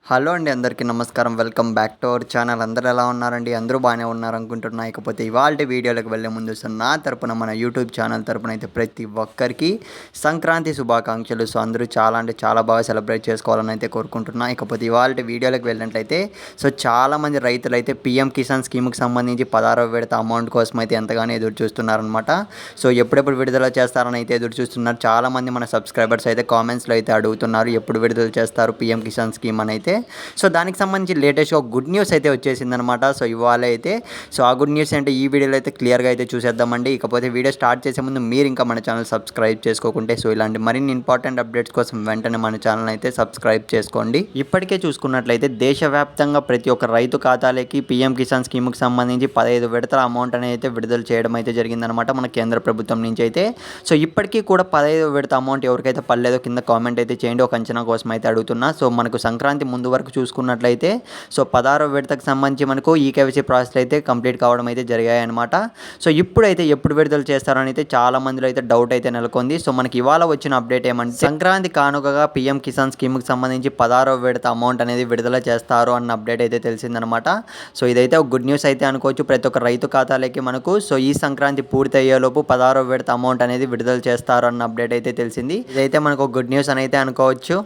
Hello అండి, అందరికీ నమస్కారం. Welcome back to our channel. అందరూ ఎలా ఉన్నారండి? అందరూ బాగానే ఉన్నారనుకుంటున్నా. ఇకపోతే ఇవాల్టి వీడియోలోకి వెళ్ళే ముందు నా తరపున మన యూట్యూబ్ ఛానల్ తరపున అయితే ప్రతి ఒక్కరికి సంక్రాంతి శుభాకాంక్షలు. సో అందరూ చాలా అంటే చాలా బాగా సెలబ్రేట్ చేసుకోవాలని అయితే కోరుకుంటున్నా. ఇకపోతే ఇవాల్టి వీడియోలోకి వెళ్ళినట్లయితే చాలామంది రైతులు అయితే పీఎం కిసాన్ స్కీమ్కి సంబంధించి 16వ విడత అమౌంట్ కోసం అయితే ఎంతగానో ఎదురు చూస్తున్నారనమాట. సో ఎప్పుడెప్పుడు విడుదల చేస్తారని అయితే ఎదురు చూస్తున్నారు. చాలామంది మన సబ్స్క్రైబర్స్ అయితే కామెంట్స్లో అయితే అడుగుతున్నారు, ఎప్పుడు విడుదల చేస్తారు పీఎం కిసాన్ స్కీమ్ అని అయితే. సో దానికి సంబంధించి లేటెస్ట్గా ఒక గుడ్ న్యూస్ అయితే వచ్చేసిందనమాట. సో ఇవాళ అయితే ఆ గుడ్ న్యూస్ అంటే ఈ వీడియోలో అయితే క్లియర్గా అయితే చూసేద్దామండి. ఇకపోతే వీడియో స్టార్ట్ చేసే ముందు మీరు ఇంకా మన ఛానల్ సబ్స్క్రైబ్ చేసుకోకుంటే ఇలాంటి మరిన్ని ఇంపార్టెంట్ అప్డేట్స్ కోసం వెంటనే మన ఛానల్ అయితే సబ్స్క్రైబ్ చేసుకోండి. ఇప్పటికే చూసుకున్నట్లయితే దేశవ్యాప్తంగా ప్రతి ఒక్క రైతు ఖాతాలకి పీఎం కిసాన్ స్కీమ్కి సంబంధించి 15 విడతల అమౌంట్ అనేది అయితే విడుదల చేయడం అయితే జరిగిందనమాట మన కేంద్ర ప్రభుత్వం నుంచి అయితే. సో ఇప్పటికీ కూడా 15 విడత అమౌంట్ ఎవరికైతే పడలేదో కింద కామెంట్ అయితే చేయండి, ఒక అంచనా కోసం అయితే అడుగుతున్నా. సో మనకు సంక్రాంతి ముందు వరకు చూసుకున్నట్లయితే 16వ విడతకు సంబంధించి మనకు ఈకేవైసీ ప్రాసెస్ అయితే కంప్లీట్ కావడం అయితే జరిగాయన్నమాట. సో ఇప్పుడైతే ఎప్పుడు విడుదల చేస్తారని అయితే చాలా మందిలో అయితే డౌట్ అయితే నెలకొంది. సో మనకి ఇవాళ వచ్చిన అప్డేట్ ఏమంటే సంక్రాంతి కానుకగా పీఎం కిసాన్ స్కీమ్కి సంబంధించి 16వ విడత అమౌంట్ అనేది విడుదల చేస్తారు అన్న అప్డేట్ అయితే తెలిసిందనమాట. సో ఇదైతే ఒక గుడ్ న్యూస్ అయితే అనుకోవచ్చు ప్రతి ఒక్క రైతు ఖాతాలకి మనకు. సో ఈ సంక్రాంతి పూర్తి అయ్యేలోపు 16వ విడత అమౌంట్ అనేది విడుదల చేస్తారు అన్న అప్డేట్ అయితే తెలిసింది. ఇదైతే మనకు ఒక గుడ్ న్యూస్ అని అయితే అనుకోవచ్చు.